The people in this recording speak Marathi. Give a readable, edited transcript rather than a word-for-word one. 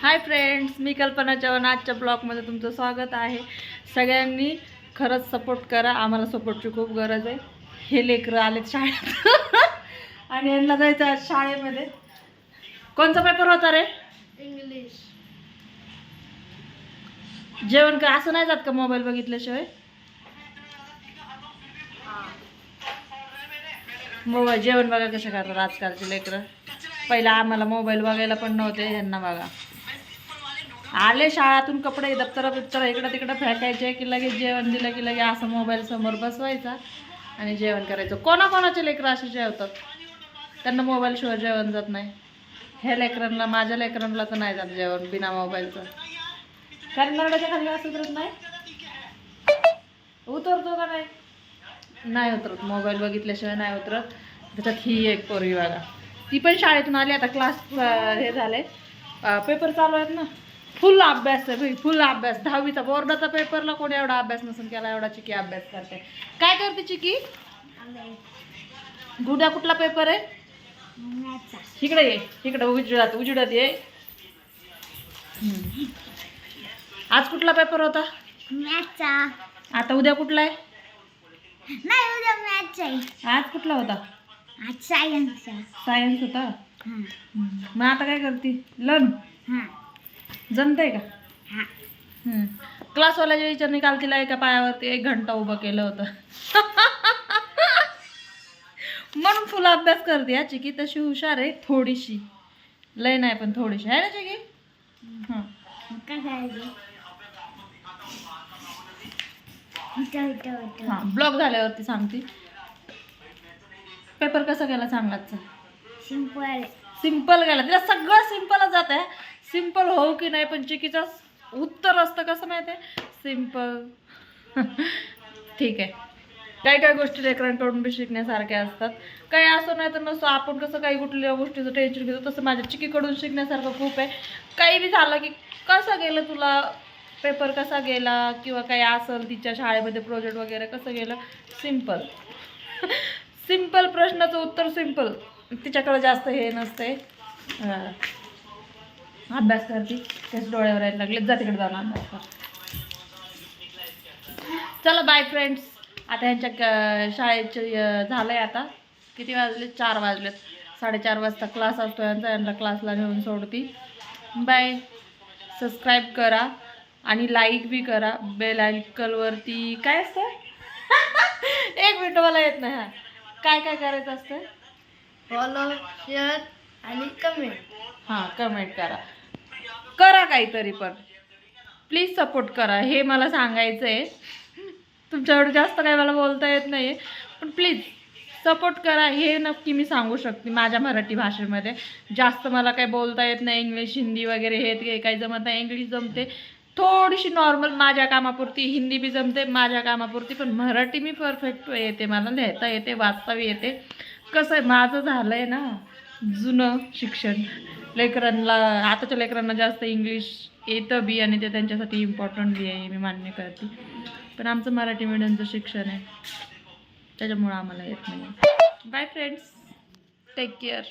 हाय फ्रेंड्स, मी कल्पना चव्हाण. आजच्या ब्लॉगमध्ये तुमचं स्वागत आहे. सगळ्यांनी खरंच सपोर्ट करा, आम्हाला सपोर्टची खूप गरज आहे. हे लेकरं आलेत शाळेत आणि यांना जायचं आज शाळेमध्ये. कोणता पेपर होता रे? इंग्लिश. जेवण का असं नाही जात का मोबाईल बघितल्याशिवाय? मोबाईल जेवण बघा कसे करतात आजकालचे लेकरं. पहिला आम्हाला मोबाईल बघायला पण नव्हते, यांना बघा. आले शाळातून कपडे दप्तर बिप्तर इकडं तिकडं फेकायचे की लगेच जेवण दिलं की लगे असं मोबाईल समोर बसवायचा आणि जेवण करायचं. कोणाकोणाचे लेकरं असे जेवतात, त्यांना मोबाईल शिवाय जेवण जात नाही. हे लेकरांना, माझ्या लेकरांना तर नाही जात जेवण बिना मोबाईलचं. कारण नरड्याच्या खाली असं उतरत नाही, उतरतो का नाही? नाही उतरत, मोबाईल बघितल्याशिवाय नाही उतरत. त्याच्यात ही एक पोरगी बघा, ती पण शाळेतून आली. आता क्लास हे झाले, पेपर चालू आहेत ना. फुल अभ्यास आहे भाई, फुल अभ्यास. 10वीचा बोर्डाचा पेपरला कोणी एवढा अभ्यास नसेल केला, एवढा चिकी अभ्यास करते. काय करते चिकी? उद्या कुठला पेपर आहे? इकडे ये, इकडे उजेडात ये. आज कुठला पेपर होता? मॅथचा. आता उद्या कुठला आहे? नाही, उद्या मॅथचा आहे. आज कुठला होता? आज सायन्सचा. सायन्स होता. मग आता काय करते? लन जमतंय का? क्लासवाल्याच्या विचारने काल तिला एका पायावरती 1 घंटा उभं केलं होतं म्हणून फुल अभ्यास करते. या चिकी तशी हुशार आहे, थोडीशी, लय नाही पण थोडीशी आहे ना चिकी. काय करायचं? ब्लॉग झाल्यावरती सांगते. पेपर कसा गेला सांगायचं? सिंपल. सिंपल गेला. तिला सगळं सिंपलच जात आहे. सिंपल हो की नाही, पण चिकीचं उत्तर असतं कसं माहिती आहे? सिंपल. ठीक आहे. काही काही गोष्टी लेकरांकडून बी शिकण्यासारख्या असतात. काही असं नाही तर नसतं. आपण कसं काही कुठल्या गोष्टीचं टेन्शन घेतो, तसं माझ्या चिकीकडून शिकण्यासारखं खूप आहे. काही बी झालं की कसं गेलं तुला, पेपर कसा गेला, किंवा काही असेल तिच्या शाळेमध्ये प्रोजेक्ट वगैरे कसं गेलं, सिंपल. सिंपल प्रश्नाचं उत्तर सिंपल. तिच्याकडे जास्त हे नसते. अभ्यास करते, त्याच डोळ्यावर यायला लागले. जा तिकडे जाऊन अभ्यास कर. चला बाय फ्रेंड्स. आता ह्यांच्या शाळेचे झालंय. आता किती वाजले? 4 वाजलेत. 4:30 वाजता क्लास असतो यांचा. यांना क्लासला नेऊन सोडती. बाय. सबस्क्राईब करा आणि लाईक बी करा. बेल आयकॉनवरती काय असतं? 1 मिनिट, मला येत नाही. हा, काय काय करायचं असतं? फॉलो, शेअर आणि कमेंट. हां, कमेंट करा काहीतरी, पण प्लीज सपोर्ट करा. हे मला सांगायचं आहे. तुमच्याकडे जास्त काय मला बोलता येत नाही आहे, पण प्लीज सपोर्ट करा. हे नक्की मी सांगू शकते माझ्या मराठी भाषेमध्ये. जास्त मला काही बोलता येत नाही. इंग्लिश, हिंदी वगैरे हे काही जमत नाही. इंग्लिश जमते थोडीशी नॉर्मल माझ्या कामापुरती, हिंदी बी जमते माझ्या कामापुरती, पण मराठी मी परफेक्ट येते. मला लिहिता येते, वाचता येते. कसं आहे, माझं झालं आहे ना जुनं शिक्षण. लेकरांना, आताच्या लेकरांना जास्त इंग्लिश येतं बी आणि ते त्यांच्यासाठी इम्पॉर्टंट बी आहे, मी मान्य करते. पण आमचं मराठी मीडियमचं शिक्षण आहे, त्याच्यामुळं आम्हाला येत नाही. Bye friends, take care.